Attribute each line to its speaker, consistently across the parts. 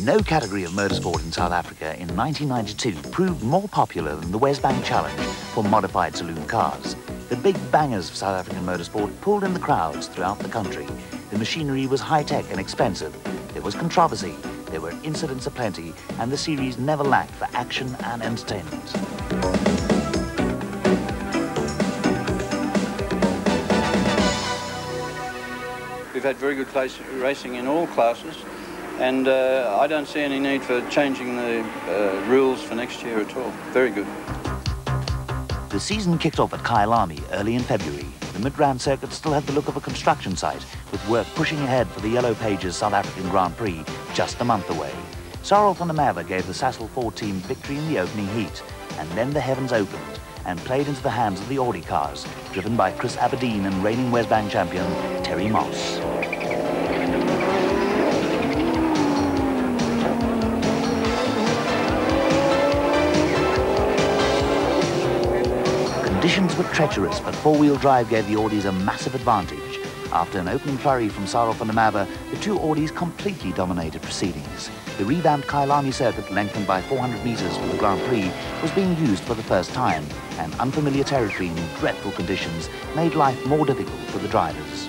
Speaker 1: No category of motorsport in South Africa in 1992 proved more popular than the Wesbank Challenge for modified saloon cars. The big bangers of South African motorsport pulled in the crowds throughout the country. The machinery was high-tech and expensive. There was controversy, there were incidents aplenty, and the series never lacked for action and entertainment.
Speaker 2: We've had very good racing in all classes, and I don't see any need for changing the rules for next year at all. Very good.
Speaker 1: The season kicked off at Kyalami early in February. The Midrand circuit still had the look of a construction site, with work pushing ahead for the Yellow Pages South African Grand Prix just a month away. Cyril van der Merwe gave the Sasol Ford team victory in the opening heat, and then the heavens opened and played into the hands of the Audi cars, driven by Chris Aberdein and reigning Wesbank champion Terry Moss. Conditions were treacherous, but four-wheel drive gave the Audis a massive advantage. After an opening flurry from Cyril van der Merwe, the two Audis completely dominated proceedings. The revamped Kyalami circuit, lengthened by 400 metres for the Grand Prix, was being used for the first time, and unfamiliar territory in dreadful conditions made life more difficult for the drivers.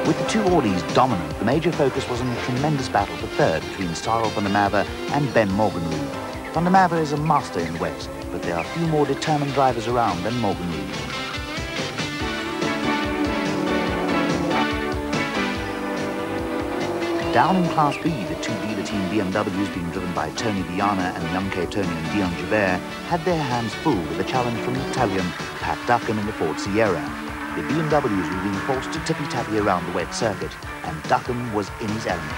Speaker 1: With the two Audis dominant, the major focus was on a tremendous battle for third between Cyril van der Merwe and Ben Morgenrood. Van der Merwe is a master in wet, but there are few more determined drivers around than Morgenrood. Down in Class B, the two dealer team BMWs being driven by Tony Viana and young Capetonian Dion Joubert had their hands full with a challenge from Italian Pat Duckham in the Ford Sierra. The BMWs were being forced to tippy-tappy around the wet circuit, and Duckham was in his element.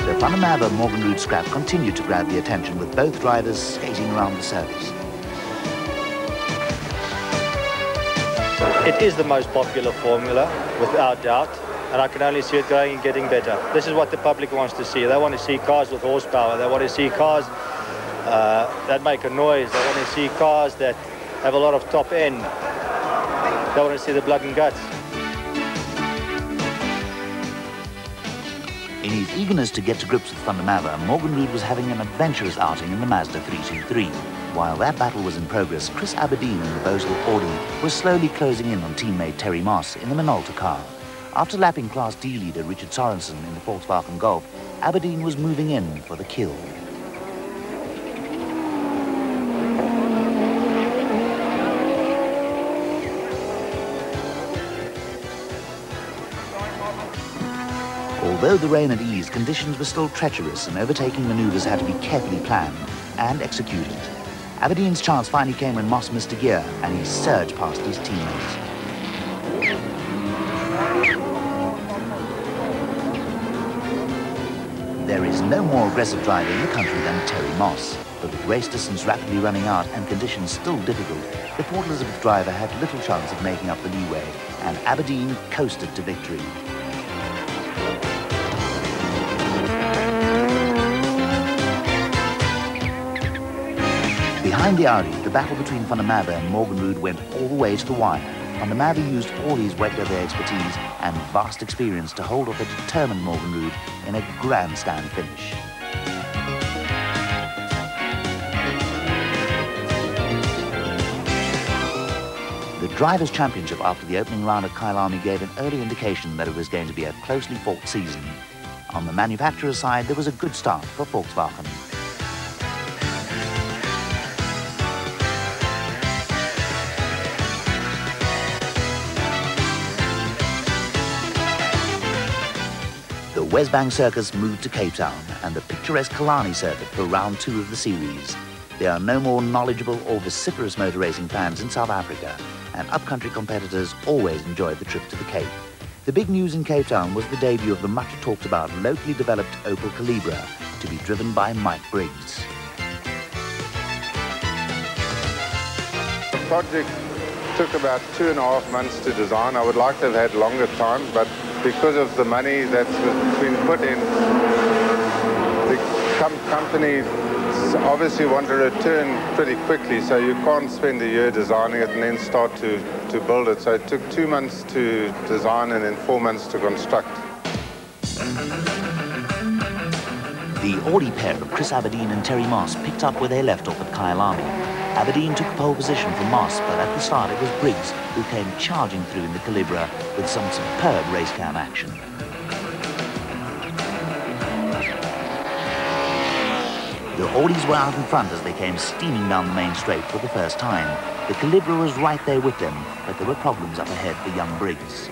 Speaker 1: The Van der Merwe-Morgenrood scrap continued to grab the attention, with both drivers skating around the surface.
Speaker 3: It is the most popular formula, without doubt, and I can only see it going and getting better. This is what the public wants to see. They want to see cars with horsepower. They want to see cars that make a noise. They want to see cars that have a lot of top end. They want to see the blood and guts.
Speaker 1: In his eagerness to get to grips with Van der Merwe, Morgenrood was having an adventurous outing in the Mazda 323. While that battle was in progress, Chris Aberdein in the Bosal Audi was slowly closing in on teammate Terry Moss in the Minolta car. After lapping Class D leader Richard Sorensen in the Volkswagen Golf, Aberdein was moving in for the kill. Although the rain had eased, conditions were still treacherous and overtaking manoeuvres had to be carefully planned and executed. Aberdeen's chance finally came when Moss missed a gear and he surged past his teammates. There is no more aggressive driver in the country than Terry Moss, but with race distance rapidly running out and conditions still difficult, the Port Elizabeth driver had little chance of making up the leeway, and Aberdein coasted to victory. Behind the Audi, the battle between Van der Merwe and Morgenrood went all the way to the wire. Van der Merwe used all his wet weather expertise and vast experience to hold off a determined Morgenrood in a grandstand finish. The Drivers' Championship after the opening round at Kyalami gave an early indication that it was going to be a closely fought season. On the manufacturer's side, there was a good start for Volkswagen. The Wesbank Circus moved to Cape Town and the picturesque Killarney circuit for round 2 of the series. There are no more knowledgeable or vociferous motor racing fans in South Africa, and upcountry competitors always enjoyed the trip to the Cape. The big news in Cape Town was the debut of the much talked about locally developed Opel Calibra, to be driven by Mike Briggs.
Speaker 4: The project took about 2.5 months to design. I would like to have had longer time, but because of the money that's been put in, the company obviously want a return pretty quickly, so you can't spend a year designing it and then start to build it. So it took 2 months to design and then 4 months to construct.
Speaker 1: The Audi pair of Chris Aberdein and Terry Moss picked up where they left off at Kyalami. Aberdein took pole position for Moss, but at the start it was Briggs who came charging through in the Calibra with some superb race cam action. The Audis were out in front as they came steaming down the main straight for the first time. The Calibra was right there with them, but there were problems up ahead for young Briggs.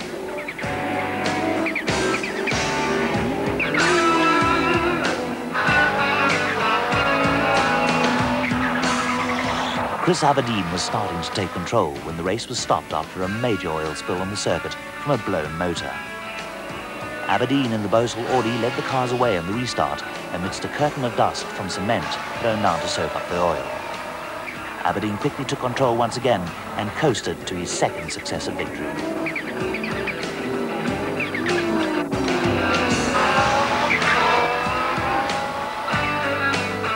Speaker 1: Chris Aberdein was starting to take control when the race was stopped after a major oil spill on the circuit from a blown motor. Aberdein and the Bosal Audi led the cars away on the restart amidst a curtain of dust from cement thrown down to soak up the oil. Aberdein quickly took control once again and coasted to his second successive victory.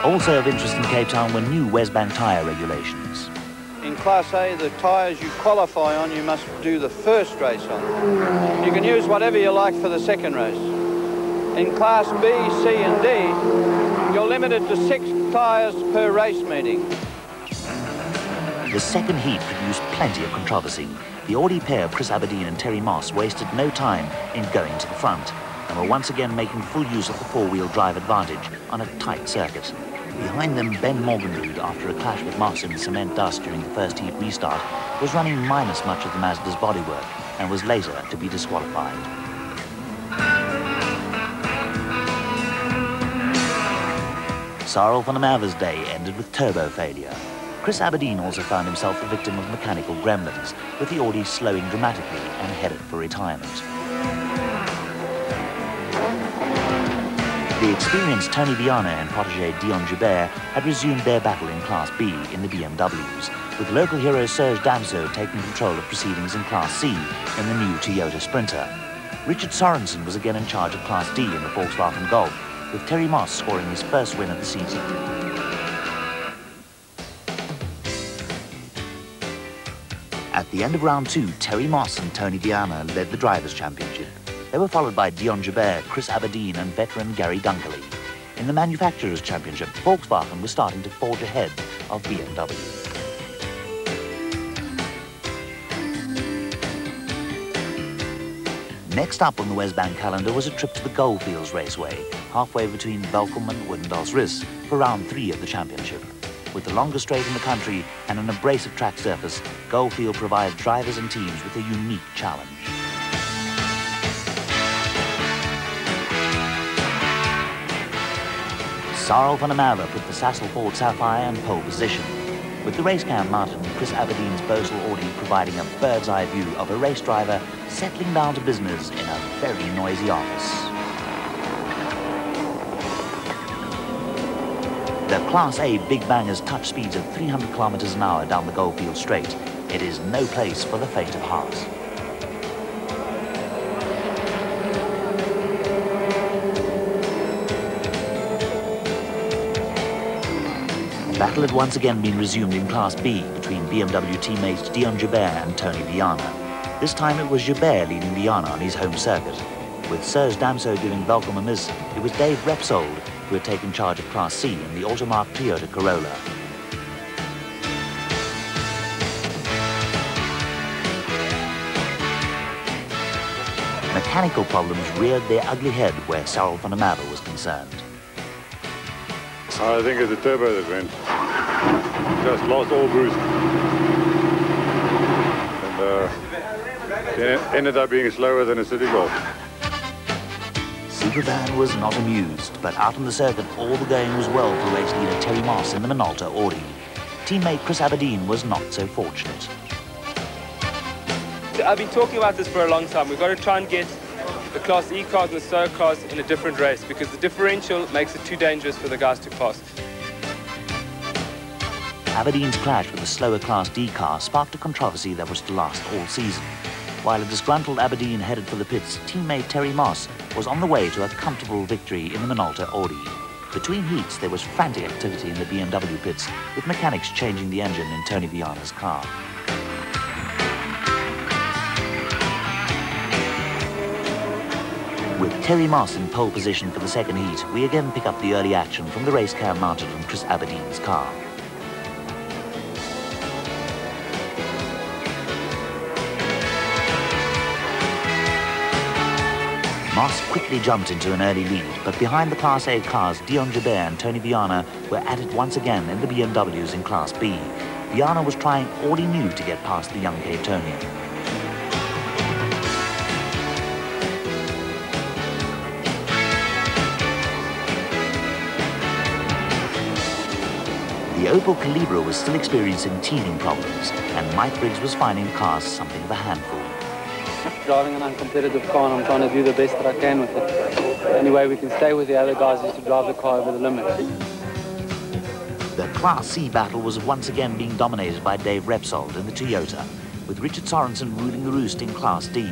Speaker 1: Also of interest in Cape Town were new Wesbank tyre regulations.
Speaker 2: In Class A, the tyres you qualify on, you must do the first race on. You can use whatever you like for the second race. In Class B, C and D, you're limited to 6 tyres per race meeting.
Speaker 1: The second heat produced plenty of controversy. The Audi pair of Chris Aberdein and Terry Moss wasted no time in going to the front and were once again making full use of the four-wheel drive advantage on a tight circuit. Behind them, Ben Morgenrud, after a clash with Moss in the cement dust during the first heat restart, was running minus much of the Mazda's bodywork and was later to be disqualified. Sarel van der Merwe's day ended with turbo failure. Chris Aberdein also found himself a victim of mechanical gremlins, with the Audi slowing dramatically and headed for retirement. The experienced Tony Viana and protégé Dion Joubert had resumed their battle in Class B in the BMWs, with local hero Serge Damso taking control of proceedings in Class C in the new Toyota Sprinter. Richard Sorensen was again in charge of Class D in the Volkswagen Golf, with Terry Moss scoring his first win of the season. At the end of round 2, Terry Moss and Tony Viana led the Drivers' Championship. They were followed by Dion Joubert, Chris Aberdein and veteran Gary Dunkerley. In the Manufacturers' Championship, Volkswagen was starting to forge ahead of BMW. Next up on the Wesbank calendar was a trip to the Goldfields Raceway, halfway between Velkom and Woodendalsrus, for round 3 of the championship. With the longest straight in the country and an abrasive track surface, Goldfield provides drivers and teams with a unique challenge. Sarel van der Merwe put the Sassel Ford Sapphire in pole position, with the race cam mounted on Chris Aberdeen's Bosal Audi providing a bird's eye view of a race driver settling down to business in a very noisy office. The Class A Big Bangers touch speeds of 300 kilometers an hour down the Goldfield Straight. It is no place for the faint of heart. The battle had once again been resumed in Class B between BMW teammates Dion Joubert and Tony Viana. This time it was Joubert leading Viana on his home circuit. With Serge Damso giving Velkom a miss, it was Dave Repsold who had taken charge of Class C in the Automark Toyota Corolla. Mechanical problems reared their ugly head where Sarel van der Merwe was concerned.
Speaker 5: I think it's the turbo that went. Just lost all boost. And it ended up being slower than a City Golf.
Speaker 1: Supervan was not amused, but out on the circuit all the going was well for race leader Terry Moss in the Minolta Audi. Teammate Chris Aberdein was not so fortunate.
Speaker 6: I've been talking about this for a long time. We've got to try and get the Class E cars and the SO cars in a different race because the differential makes it too dangerous for the guys to pass.
Speaker 1: Aberdeen's clash with the slower Class D car sparked a controversy that was to last all season. While a disgruntled Aberdein headed for the pits, teammate Terry Moss was on the way to a comfortable victory in the Minolta Audi. Between heats, there was frantic activity in the BMW pits, with mechanics changing the engine in Tony Viana's car. With Terry Moss in pole position for the second heat, we again pick up the early action from the race cam mounted on Chris Aberdeen's car. Moss quickly jumped into an early lead, but behind the Class A cars, Dion Joubert and Tony Viana were at it once again in the BMWs in Class B. Viana was trying all he knew to get past the young Cape Tonian. The Opel Calibra was still experiencing teething problems, and Mike Briggs was finding cars something of a handful.
Speaker 7: Driving an uncompetitive car, and I'm trying to do the best that I can with it. The only way we can stay with the other guys is to drive the car over the limit.
Speaker 1: The Class C battle was once again being dominated by Dave Repsold in the Toyota, with Richard Sorensen ruling the roost in Class D.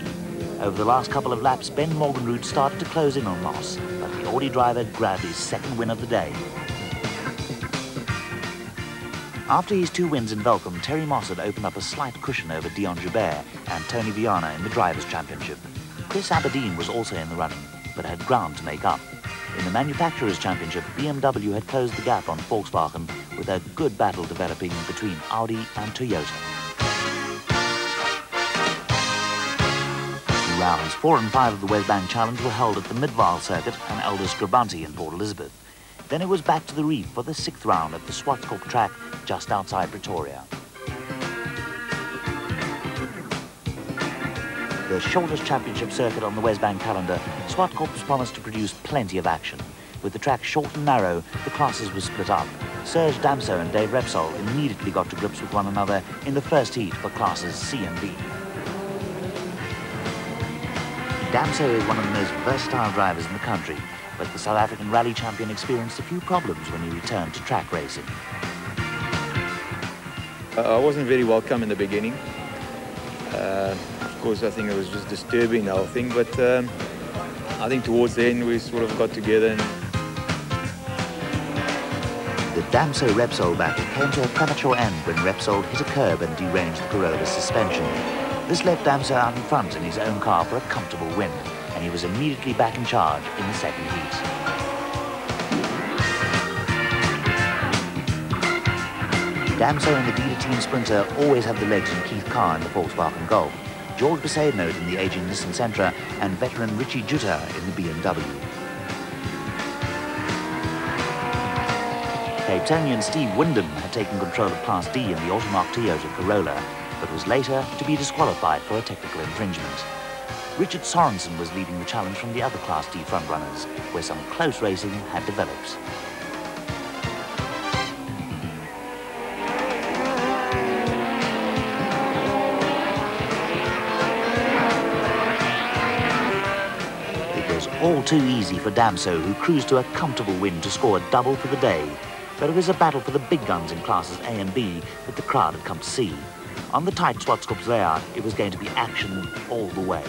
Speaker 1: Over the last couple of laps, Ben Morgenroot started to close in on Moss, but the Audi driver grabbed his second win of the day. After his 2 wins in Velcom, Terry Moss had opened up a slight cushion over Dion Joubert and Tony Viana in the Drivers' Championship. Chris Aberdein was also in the running, but had ground to make up. In the Manufacturers' Championship, BMW had closed the gap on Volkswagen, with a good battle developing between Audi and Toyota. Rounds 4 and 5 of the Wesbank Challenge were held at the Midvaal Circuit and Elders Grabanti in Port Elizabeth. Then it was back to the reef for the 6th round at the Swartkop track just outside Pretoria. The shortest championship circuit on the Wesbank calendar, Swartkop's promised to produce plenty of action. With the track short and narrow, the classes were split up. Serge Damso and Dave Repsol immediately got to grips with one another in the first heat for classes C and D. Damso is one of the most versatile drivers in the country, but the South African rally champion experienced a few problems when he returned to track racing.
Speaker 8: I wasn't very welcome in the beginning. Of course, I think it was just disturbing, the whole thing, but I think towards the end we sort of got together. And
Speaker 1: the Damso-Repsol battle came to a premature end when Repsol hit a curb and deranged the Corolla suspension. This left Damso out in front in his own car for a comfortable win, and he was immediately back in charge in the second heat. Damso and the dealer team sprinter always had the legs in Keith Carr in the Volkswagen Golf, George Besaidnote in the aging Nissan Sentra, and veteran Richie Jutta in the BMW. Cape Tonian Steve Wyndham had taken control of Class D in the Automark Toyota Corolla, but was later to be disqualified for a technical infringement. Richard Sorensen was leading the challenge from the other Class D frontrunners, where some close racing had developed. It was all too easy for Damso, who cruised to a comfortable win to score a double for the day. But it was a battle for the big guns in classes A and B that the crowd had come to see. On the tight Swartkop's layout, it was going to be action all the way.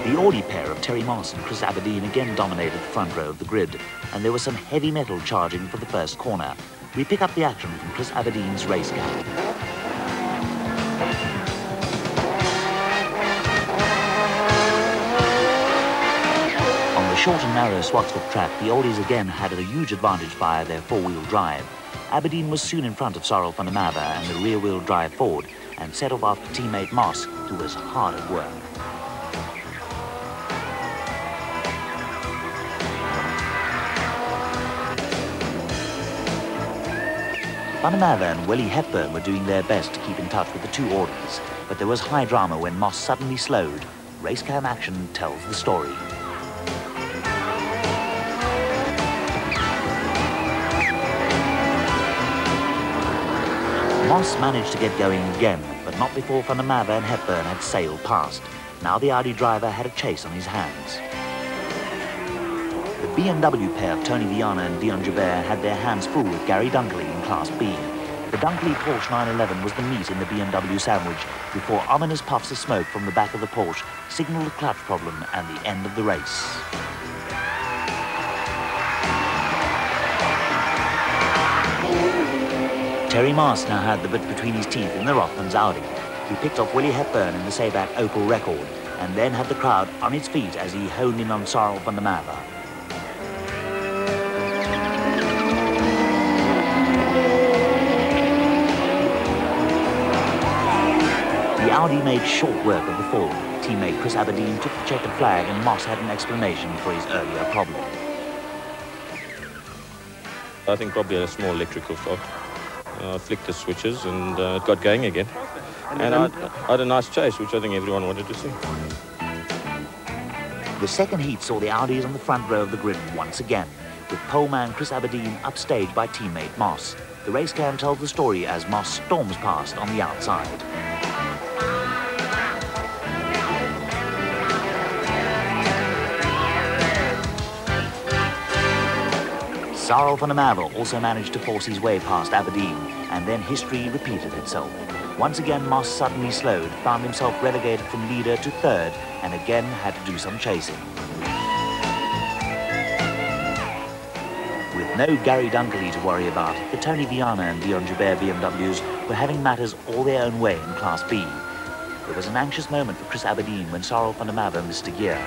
Speaker 1: The Audi pair of Terry Moss and Chris Aberdein again dominated the front row of the grid, and there was some heavy metal charging for the first corner. We pick up the action from Chris Aberdeen's race cam. On the short and narrow Swartkop track, the Audis again had a huge advantage via their four-wheel drive. Aberdein was soon in front of Cyril van der Merwe and the rear-wheel drive Ford, and set off after teammate Moss, who was hard at work. Van der Merwe and Willie Hepburn were doing their best to keep in touch with the two Audis, but there was high drama when Moss suddenly slowed. Racecam action tells the story. Moss managed to get going again, but not before Van der Merwe and Hepburn had sailed past. Now the Audi driver had a chase on his hands. The BMW pair of Tony Viana and Dion Joubert had their hands full with Gary Dunkley in Class B. The Dunkley Porsche 911 was the meat in the BMW sandwich before ominous puffs of smoke from the back of the Porsche signalled a clutch problem and the end of the race. Terry Mast now had the bit between his teeth in the Rothmans Audi. He picked off Willie Hepburn in the Sabak Opel record and then had the crowd on its feet as he honed in on Sarel van der Merwe. The Audi made short work of the fall. Teammate Chris Aberdein took the checkered flag and Moss had an explanation for his earlier problem.
Speaker 9: I think probably a small electrical fault. I flicked the switches and it got going again. And I had a nice chase, which I think everyone wanted to see.
Speaker 1: The second heat saw the Audis on the front row of the grid once again, with poleman Chris Aberdein upstaged by teammate Moss. The race cam tells the story as Moss storms past on the outside. Sarel van der Merwe also managed to force his way past Aberdein, and then history repeated itself. Once again, Moss suddenly slowed, found himself relegated from leader to third, and again had to do some chasing. With no Gary Dunkley to worry about, the Tony Viana and Dion Joubert BMWs were having matters all their own way in Class B. There was an anxious moment for Chris Aberdein when Sarel van der Merwe missed a gear.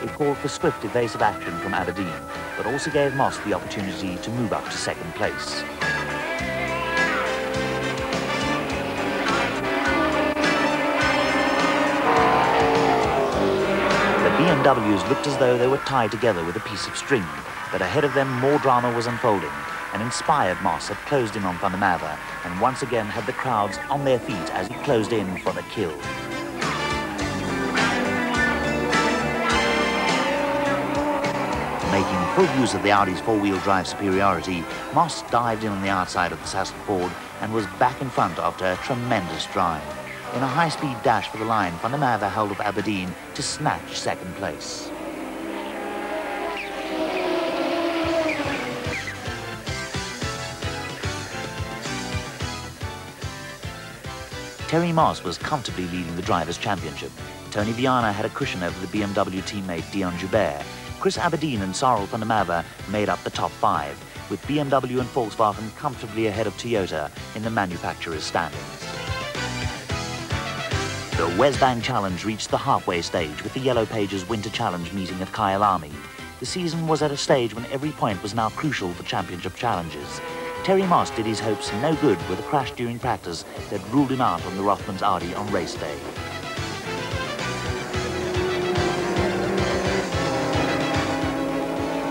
Speaker 1: It called for swift, evasive action from Aberdein, but also gave Moss the opportunity to move up to second place. The BMWs looked as though they were tied together with a piece of string, but ahead of them more drama was unfolding. An inspired Moss had closed in on van der Merwe and once again had the crowds on their feet as he closed in for the kill. Making full use of the Audi's four-wheel drive superiority, Moss dived in on the outside of the Sassel Ford and was back in front after a tremendous drive. In a high-speed dash for the line, van der Merwe held up Aberdein to snatch second place. Terry Moss was comfortably leading the Drivers' Championship. Tony Viana had a cushion over the BMW teammate Dion Joubert. Chris Aberdein and Sarel van der Merwe made up the top five, with BMW and Volkswagen comfortably ahead of Toyota in the manufacturer's standings. The Wesbank Challenge reached the halfway stage with the Yellow Pages Winter Challenge meeting at Kyalami. The season was at a stage when every point was now crucial for championship challenges. Terry Moss did his hopes no good with a crash during practice that ruled him out on the Rothmans Audi on race day.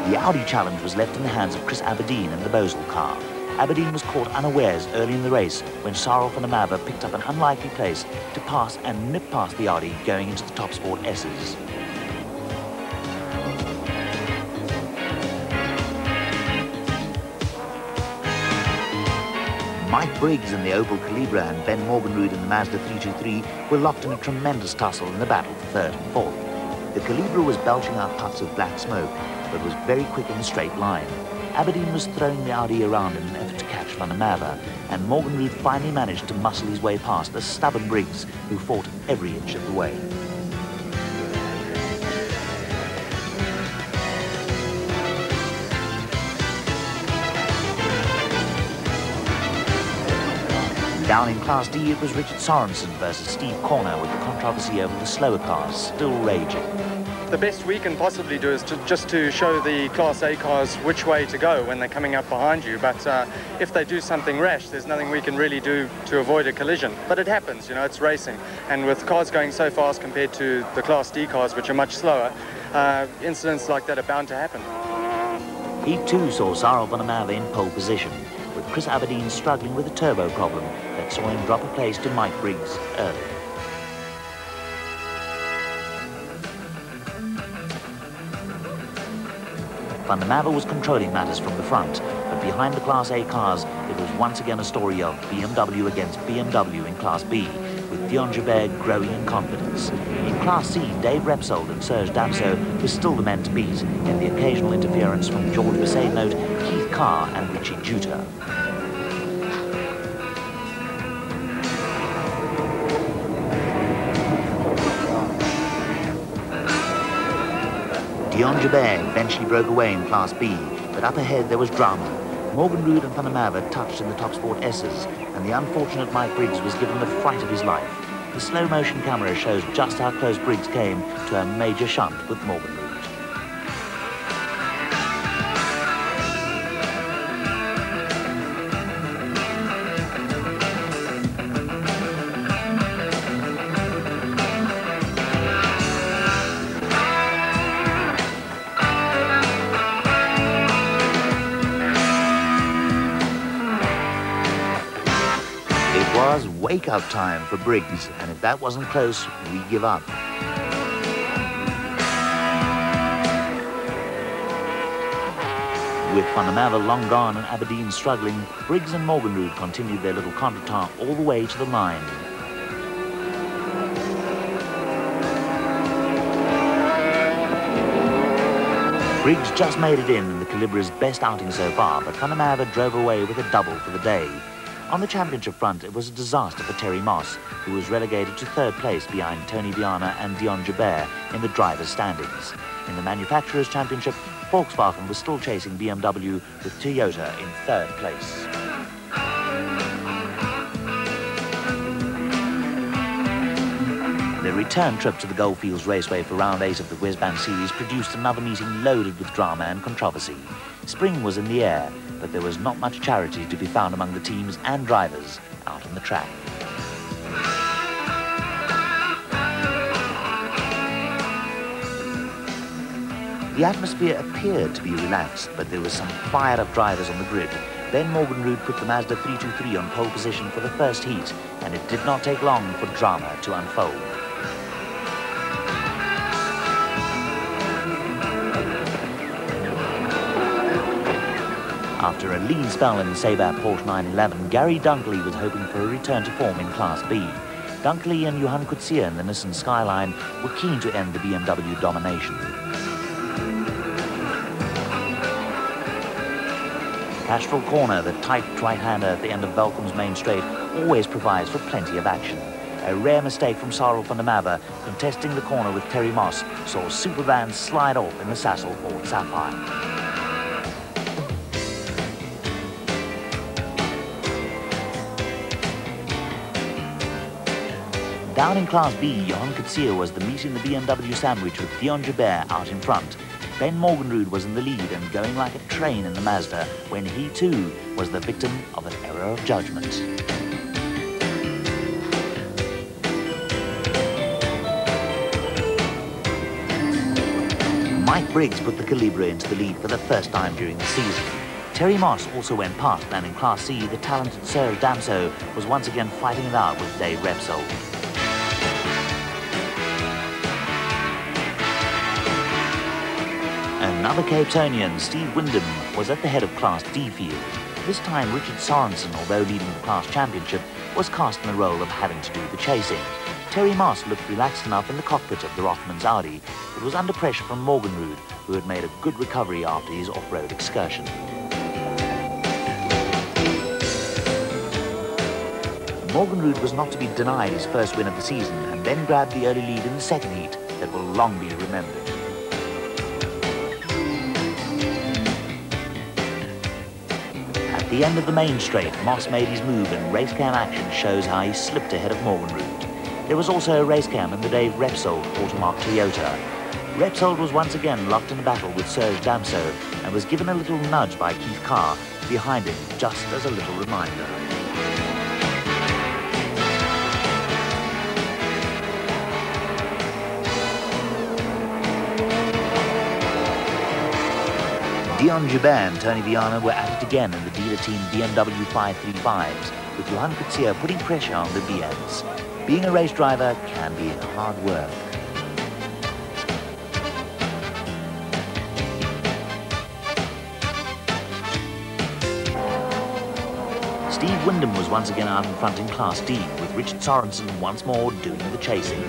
Speaker 1: The Audi challenge was left in the hands of Chris Aberdein and the Bosal car. Aberdein was caught unawares early in the race when Sarel van der Merwe picked up an unlikely place to pass and nip past the Audi going into the Top Sport S's. Mike Briggs in the Opel Calibra and Ben Morgenrud in the Mazda 323 were locked in a tremendous tussle in the battle for third and fourth. The Calibra was belching out puffs of black smoke, but was very quick in the straight line. Aberdein was throwing the Audi around in an effort to catch van der Merwe, and Morgenrud finally managed to muscle his way past a stubborn Briggs who fought every inch of the way. Down in Class D, it was Richard Sorensen versus Steve Corner, with the controversy over the slower cars still raging.
Speaker 10: The best we can possibly do is just to show the Class A cars which way to go when they're coming up behind you. But if they do something rash, there's nothing we can really do to avoid a collision. But it happens, you know, it's racing. And with cars going so fast compared to the Class D cars, which are much slower, incidents like that are bound to happen.
Speaker 1: Heat 2 saw Sarel van der Merwe in pole position, with Chris Aberdein struggling with a turbo problem that saw him drop a place to Mike Briggs early. Van der Merwe was controlling matters from the front, but behind the Class A cars, it was once again a story of BMW against BMW in Class B, with Dion Joubert growing in confidence. In Class C, Dave Repsold and Serge Damso were still the men to beat, in the occasional interference from George Basset-Note, Keith Carr and Richie Juter. Dion Joubert eventually broke away in Class B, but up ahead there was drama. Morgan Rood and Van der Merwe touched in the Top Sport S's, and the unfortunate Mike Briggs was given the fright of his life. The slow-motion camera shows just how close Briggs came to a major shunt with Morgan Rood. Wake-up time for Briggs, and if that wasn't close, we give up. With Van der Merwe long gone and Aberdein struggling, Briggs and Morgan Rood continued their little contretemps all the way to the line. Briggs just made it in the Calibra's best outing so far, but Van der Merwe drove away with a double for the day. On the championship front, it was a disaster for Terry Moss, who was relegated to third place behind Tony Viana and Dion Joubert in the drivers' standings. In the manufacturers' championship, Volkswagen was still chasing BMW with Toyota in third place. The return trip to the Goldfields Raceway for round 8 of the Wesbank Series produced another meeting loaded with drama and controversy. Spring was in the air, but there was not much charity to be found among the teams and drivers out on the track. The atmosphere appeared to be relaxed, but there were some fired-up drivers on the grid. Then Morgan Rood put the Mazda 323 on pole position for the first heat, and it did not take long for drama to unfold. After a lean spell in the Sabre Porsche 911, Gary Dunkley was hoping for a return to form in Class B. Dunkley and Johan Coetzee in the Nissan Skyline were keen to end the BMW domination. Cashville Corner, the tight right-hander at the end of Velkom's main straight, always provides for plenty of action. A rare mistake from Sarel van der Merwe, contesting the corner with Terry Moss, saw Supervan slide off in the Sassel Ford Sapphire. Down in Class B, Johan Coetzee was the meat in the BMW sandwich with Dion Joubert out in front. Ben Morgan Rood was in the lead and going like a train in the Mazda when he too was the victim of an error of judgment. Mike Briggs put the Calibra into the lead for the first time during the season. Terry Moss also went past, and in Class C, the talented Serge Damso was once again fighting it out with Dave Repsol. Another Capetonian, Steve Windham, was at the head of Class D field. This time, Richard Sorensen, although leading the class championship, was cast in the role of having to do the chasing. Terry Moss looked relaxed enough in the cockpit of the Rothmans Audi, but was under pressure from Morgan Rood, who had made a good recovery after his off-road excursion. Morgan Rood was not to be denied his first win of the season, and then grabbed the early lead in the second heat that will long be remembered. At the end of the main straight, Moss made his move, and race cam action shows how he slipped ahead of Morgan Rood. There was also a race cam in the Dave Repsol Automark Toyota. Repsol was once again locked in a battle with Serge Damso and was given a little nudge by Keith Carr behind him, just as a little reminder. Dion Joubert and Tony Viana were at it again in the dealer team BMW 535s, with Johan Coetzee putting pressure on the VMs. Being a race driver can be hard work. Steve Windham was once again out in front in Class D, with Richard Sorensen once more doing the chasing.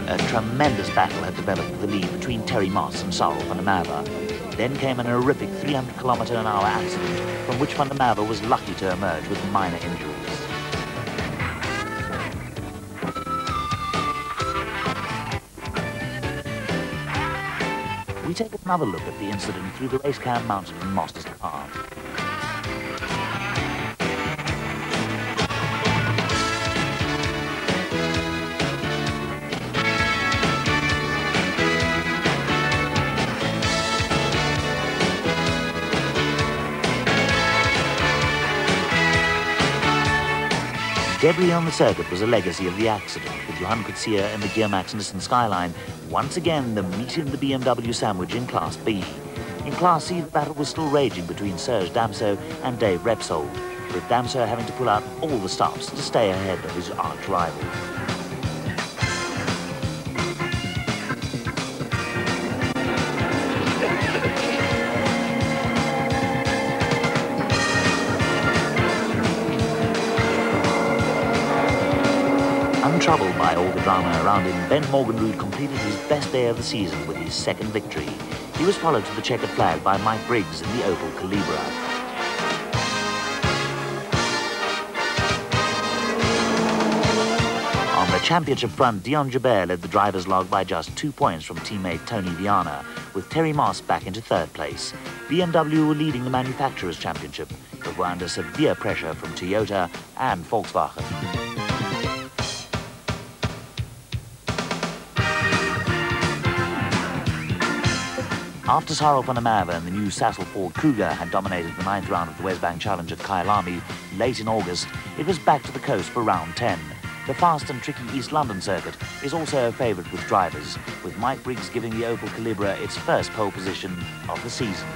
Speaker 1: A tremendous battle had developed for the lead between Terry Moss and Sarel van der Merwe. Then came an horrific 300km/h accident, from which van der Merwe was lucky to emerge with minor injuries. we take another look at the incident through the race cam mounted in Moss's car. Debris on the circuit was a legacy of the accident, with Johan Coetzee and the Gearmax Nissan Skyline once again the meat in the BMW sandwich in Class B. In Class C, the battle was still raging between Serge Damso and Dave Repsold, with Damso having to pull out all the stops to stay ahead of his arch-rival. Untroubled by all the drama around him, Ben Morgenrud completed his best day of the season with his second victory. He was followed to the checkered flag by Mike Briggs in the Opel Calibra. On the championship front, Dion Joubert led the driver's log by just 2 points from teammate Tony Viana, with Terry Moss back into third place. BMW were leading the Manufacturers' Championship, but were under severe pressure from Toyota and Volkswagen. After Sarel van der Merwe and the new Sassel Ford Cougar had dominated the 9th round of the Wesbank Challenge at Kyalami late in August, it was back to the coast for round 10. The fast and tricky East London circuit is also a favourite with drivers, with Mike Briggs giving the Opel Calibra its first pole position of the season.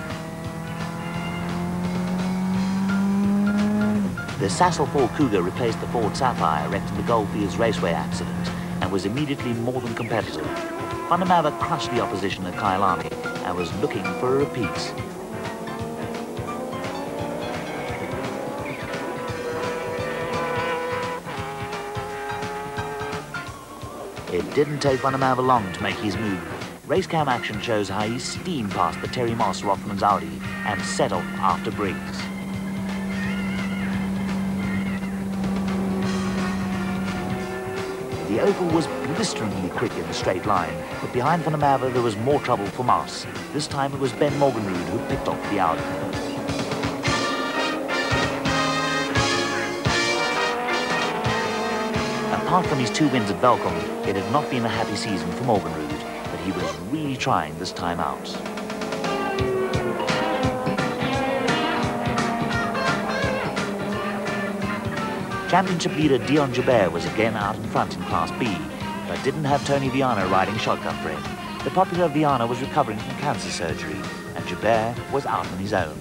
Speaker 1: The Sassel Ford Cougar replaced the Ford Sapphire wrecked in the Goldfields Raceway accident and was immediately more than competitive. Van der Merwe crushed the opposition at Kyalami and was looking for a repeat. It didn't take Van der Merwe long to make his move. Racecam action shows how he steamed past the Terry Moss Rothmans Audi and set off after Briggs. The Opel was blisteringly quick in the straight line, but behind Van der Merwe there was more trouble for Moss. This time it was Ben Morgenrud who picked off the Audi. Apart from his 2 wins at Velcom, it had not been a happy season for Morgenrud, but he was really trying this time out. Championship leader Dion Joubert was again out in front in Class B, but didn't have Tony Viana riding shotgun for him. The popular Viana was recovering from cancer surgery, and Joubert was out on his own.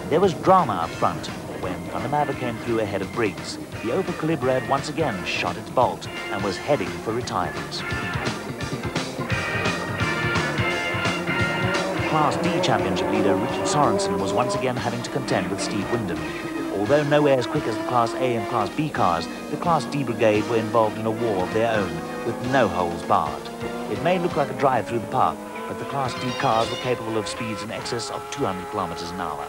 Speaker 1: There was drama up front when Van der Merwe came through ahead of Briggs. The Opel Calibra had once again shot its bolt and was heading for retirement. Class D championship leader Richard Sorensen was once again having to contend with Steve Wyndham. Although nowhere as quick as the Class A and Class B cars, the Class D brigade were involved in a war of their own, with no holes barred. It may look like a drive through the park, but the Class D cars were capable of speeds in excess of 200 kilometers an hour.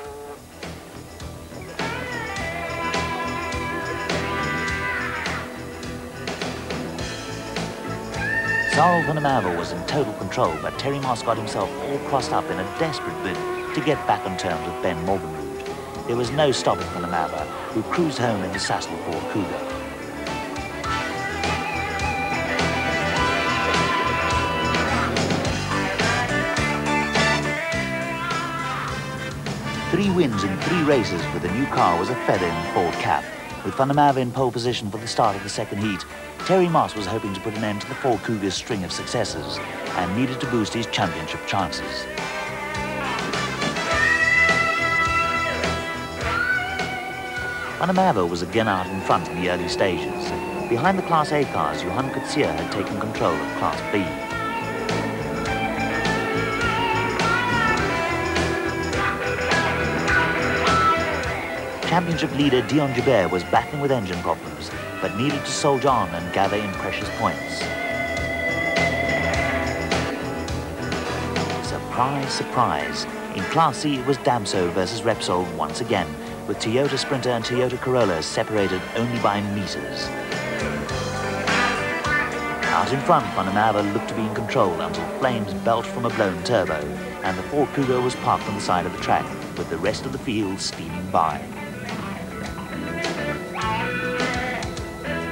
Speaker 1: Sarel van der Merwe was in total control, but Terry Moss got himself all crossed up in a desperate bid to get back on terms with Ben Morgenrud. There was no stopping Van der Merwe, who cruised home in the Sassel Ford Cougar. Three wins in 3 races with the new car was a feather in the Ford cap. With Van der Merwe in pole position for the start of the second heat, Terry Moss was hoping to put an end to the Ford Cougar's string of successes and needed to boost his championship chances. Van der Merwe was again out in front in the early stages. Behind the Class A cars, Johan Coetzee had taken control of Class B. Championship leader Dion Joubert was battling with engine problems, but needed to soldier on and gather in precious points. Surprise, surprise. In Class C, it was Damso versus Repsol once again, with Toyota Sprinter and Toyota Corolla separated only by meters. Out in front, Van der Merwe looked to be in control until flames belched from a blown turbo, and the Ford Cougar was parked on the side of the track, with the rest of the field steaming by.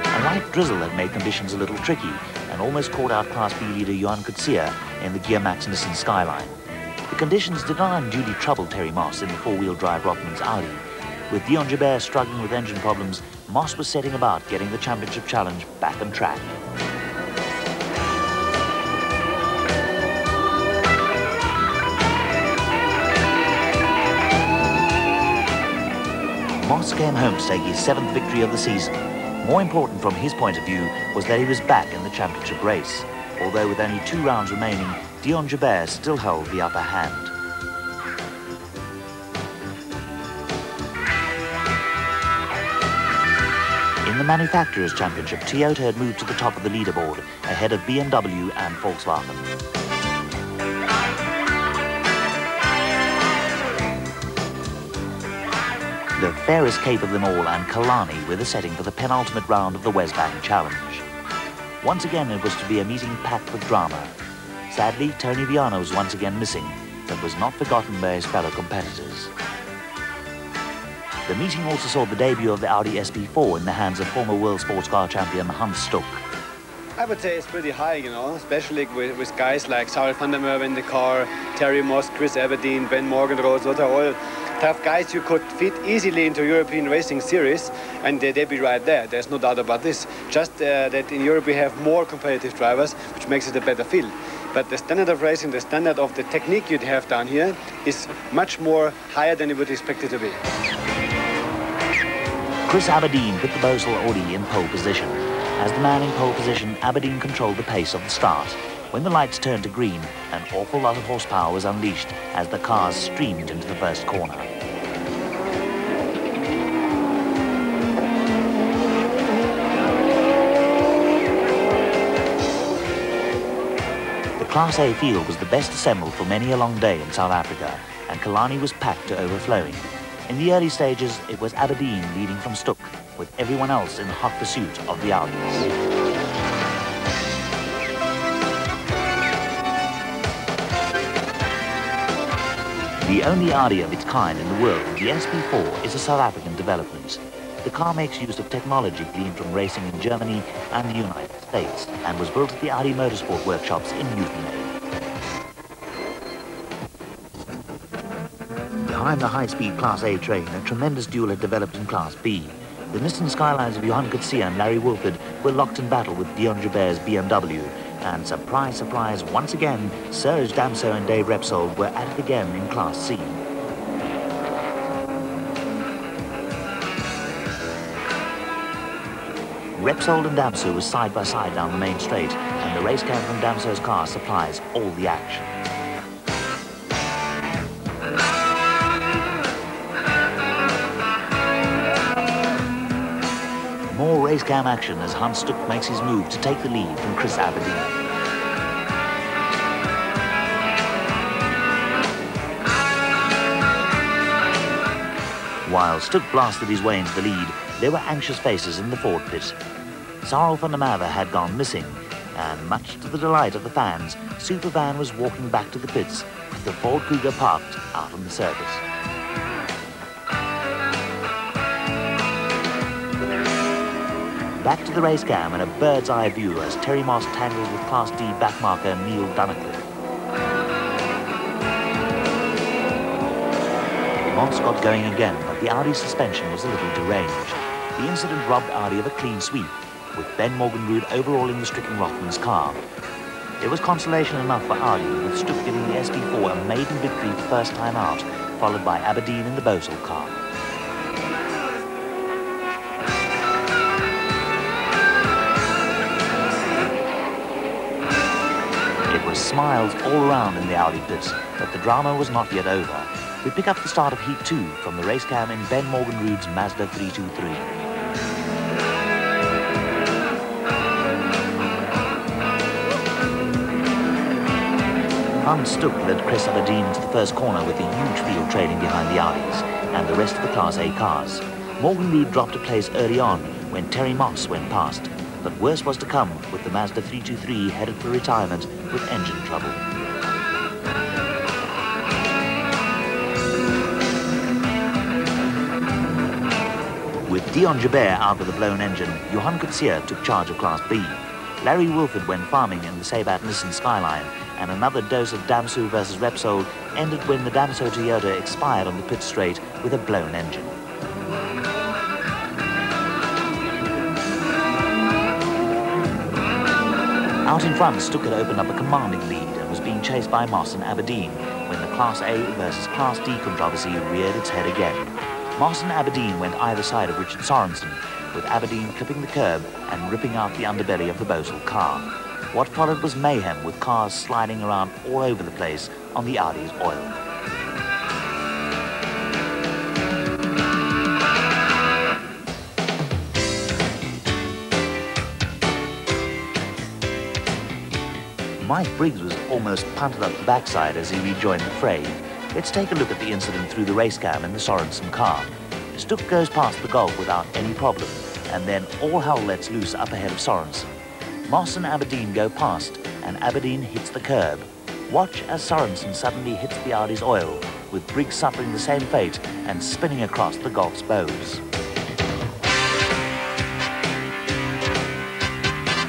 Speaker 1: A light drizzle had made conditions a little tricky, and almost caught out Class B leader Johan Coetzee in the Gear Max Nissan Skyline. The conditions did not unduly trouble Terry Moss in the four-wheel drive Rothmans Audi. With Dion Joubert struggling with engine problems, Moss was setting about getting the championship challenge back on track. Moss came home to take his 7th victory of the season. More important from his point of view was that he was back in the championship race. Although with only 2 rounds remaining, Dion Joubert still held the upper hand. In the Manufacturers' Championship, Toyota had moved to the top of the leaderboard, ahead of BMW and Volkswagen. The fairest cape of them all and Kalani were the setting for the penultimate round of the Wesbank Challenge. Once again it was to be a meeting packed with drama. Sadly, Tony Viano was once again missing, but was not forgotten by his fellow competitors. The meeting also saw the debut of the Audi SP4 in the hands of former world sports car champion Hans Stuck.
Speaker 11: I would say it's pretty high, you know, especially with guys like Sarah van der Merwe in the car, Terry Moss, Chris Aberdein, Ben Morgenroth. Those are all tough guys you could fit easily into European racing series, and they'd be right there. There's no doubt about this. Just that in Europe we have more competitive drivers, which makes it a better field. But the standard of racing, the standard of the technique you'd have down here is much more higher than you would expect it to be.
Speaker 1: Chris Aberdein put the Bosal Audi in pole position. As the man in pole position, Aberdein controlled the pace of the start. When the lights turned to green, an awful lot of horsepower was unleashed as the cars streamed into the first corner. The Class A field was the best assembled for many a long day in South Africa, and Kalani was packed to overflowing. In the early stages, it was Aberdein leading from Stuck, with everyone else in hot pursuit of the Audis. The only Audi of its kind in the world, the SP4, is a South African development. The car makes use of technology gleaned from racing in Germany and the United States, and was built at the Audi Motorsport workshops in Newton. Behind the high-speed Class A train, a tremendous duel had developed in Class B. The Nissan Skylines of Johan Coetzee and Larry Wolford were locked in battle with Dion Joubert's BMW. And surprise, surprise, once again, Serge Damso and Dave Repsol were at it again in Class C. Repsol and Damso were side by side down the main straight, and the race cam from Damso's car supplies all the action. More race cam action as Hans Stuck makes his move to take the lead from Chris Aberdein. While Stuck blasted his way into the lead, there were anxious faces in the Ford pit. Sarah van der Merwe had gone missing, and much to the delight of the fans, Supervan was walking back to the pits with the Ford Cougar parked out on the surface. Back to the race cam and a bird's eye view as Terry Moss tangled with Class D backmarker Neil Dunnacliff. Moss got going again, but the Audi suspension was a little deranged. The incident robbed Audi of a clean sweep, with Ben Morgenroth overhauling the stricken Rothmans car. There was consolation enough for Audi, with Stuck giving the SP4 a maiden victory first time out, followed by Aberdein in the Bosal car. Smiles all around in the Audi pits, but the drama was not yet over. We pick up the start of Heat 2 from the race cam in Ben Morgenroth's Mazda 323. Hans Stuck led Chris Aberdein into the first corner with a huge field trailing behind the Audis and the rest of the Class A cars. Morgenroth dropped a place early on when Terry Moss went past. But worse was to come with the Mazda 323 headed for retirement with engine trouble. With Dion Joubert out with a blown engine, Johan Coetzee took charge of Class B. Larry Wilford went farming in the Sebat Nissan Skyline, and another dose of Damsu versus Repsol ended when the Damso Toyota expired on the pit straight with a blown engine. Out in front, Stuck had opened up a commanding lead and was being chased by Moss and Aberdein when the Class A versus Class D controversy reared its head again. Moss and Aberdein went either side of Richard Sorensen, with Aberdein clipping the curb and ripping out the underbelly of the Bosal car. What followed was mayhem, with cars sliding around all over the place on the Audi's oil. Mike Briggs was almost punted up the backside as he rejoined the fray. Let's take a look at the incident through the race cam in the Sorensen car. Stuck goes past the Golf without any problem, and then all hell lets loose up ahead of Sorensen. Moss and Aberdein go past, and Aberdein hits the curb. Watch as Sorensen suddenly hits the Audi's oil, with Briggs suffering the same fate and spinning across the Golf's bows.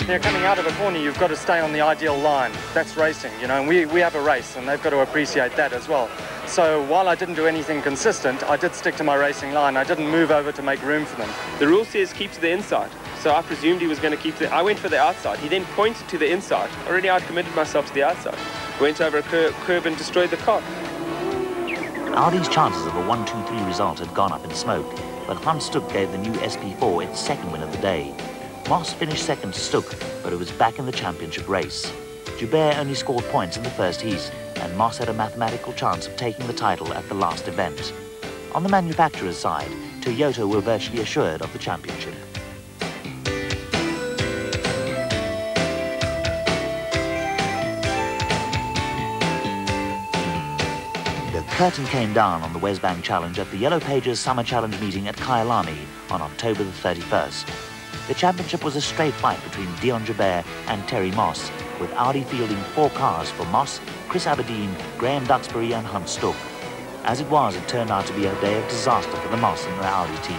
Speaker 10: You're coming out of a corner, you've got to stay on the ideal line. That's racing, you know, and we have a race, and they've got to appreciate that as well. So while I didn't do anything consistent, I did stick to my racing line. I didn't move over to make room for them.
Speaker 6: The rule says keep to the inside, so I presumed he was going to keep I went for the outside. He then pointed to the inside. Already I'd committed myself to the outside. Went over a curb and destroyed the car.
Speaker 1: Audi's chances of a 1-2-3 result had gone up in smoke, but Hans Stuck gave the new SP4 its second win of the day. Moss finished second to Stuck, but it was back in the championship race. Joubert only scored points in the first heat, and Moss had a mathematical chance of taking the title at the last event. On the manufacturer's side, Toyota were virtually assured of the championship. The curtain came down on the Wesbank Challenge at the Yellow Pages Summer Challenge meeting at Kyalami on October the 31st. The championship was a straight fight between Dion Joubert and Terry Moss, with Audi fielding 4 cars for Moss, Chris Aberdein, Graham Duxbury and Hans Stuck. As it was, it turned out to be a day of disaster for the Moss and the Audi team.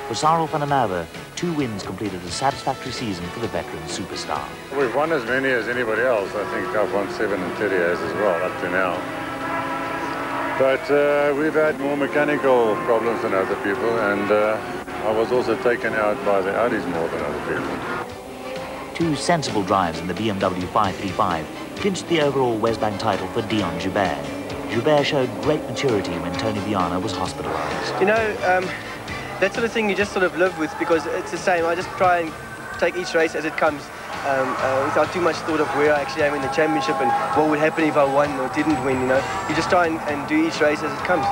Speaker 1: For Sarel van der Merwe, 2 wins completed a satisfactory season for the veteran superstar.
Speaker 5: We've won as many as anybody else. I think I've won 7 and 30 as well up to now. But we've had more mechanical problems than other people, and I was also taken out by the Audis more than other people.
Speaker 1: 2 sensible drives in the BMW 535 clinched the overall Wesbank title for Dion Joubert. Joubert showed great maturity when Tony Viana was hospitalised.
Speaker 12: You know, that sort of thing you just sort of live with, because it's the same. I just try and take each race as it comes, without too much thought of where I actually am in the championship and what would happen if I won or didn't win, you know. You just try and do each race as it comes.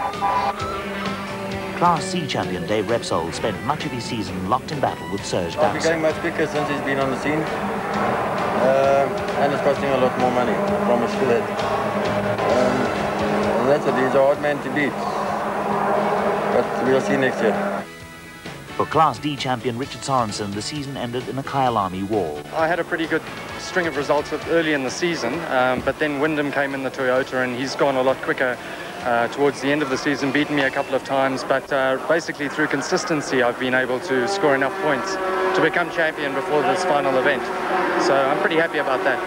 Speaker 1: Class C champion Dave Repsol spent much of his season locked in battle with Serge
Speaker 13: He's becoming much quicker since he's been on the scene, and it's costing a lot more money, I promise you that. And that's it, he's a hard man to beat, but we'll see next year.
Speaker 1: For Class D champion Richard Sorensen, the season ended in a Kyalami wall.
Speaker 10: I had a pretty good string of results early in the season, but then Wyndham came in the Toyota and he's gone a lot quicker towards the end of the season, beaten me a couple of times, but basically through consistency I've been able to score enough points to become champion before this final event. So I'm pretty happy about that.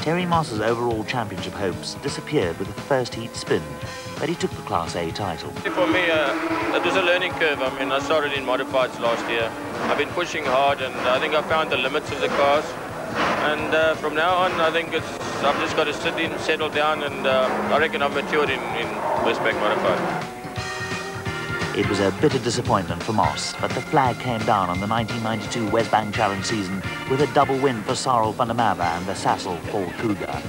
Speaker 1: Terry Moss's overall championship hopes disappeared with the first heat spin, but he took the Class A title.
Speaker 9: For me, it was a learning curve. I mean, I started in Modifieds last year. I've been pushing hard, and I think I found the limits of the cars. And from now on, I think I've just got to sit in, settle down, and I reckon I've matured in Wesbank Modifieds.
Speaker 1: It was a bitter disappointment for Moss, but the flag came down on the 1992 Wesbank Challenge season with a double win for Sarel van der Merwe and the Sassel Ford Cougar.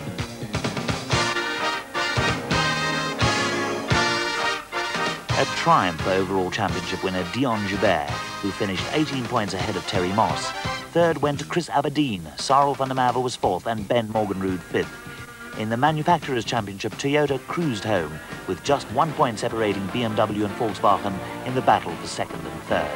Speaker 1: A triumph for overall championship winner Dion Joubert, who finished 18 points ahead of Terry Moss. Third went to Chris Aberdein, Sarel van der Merwe was fourth, and Ben Morgenrud fifth. In the Manufacturers' Championship, Toyota cruised home with just 1 point separating BMW and Volkswagen in the battle for second and third.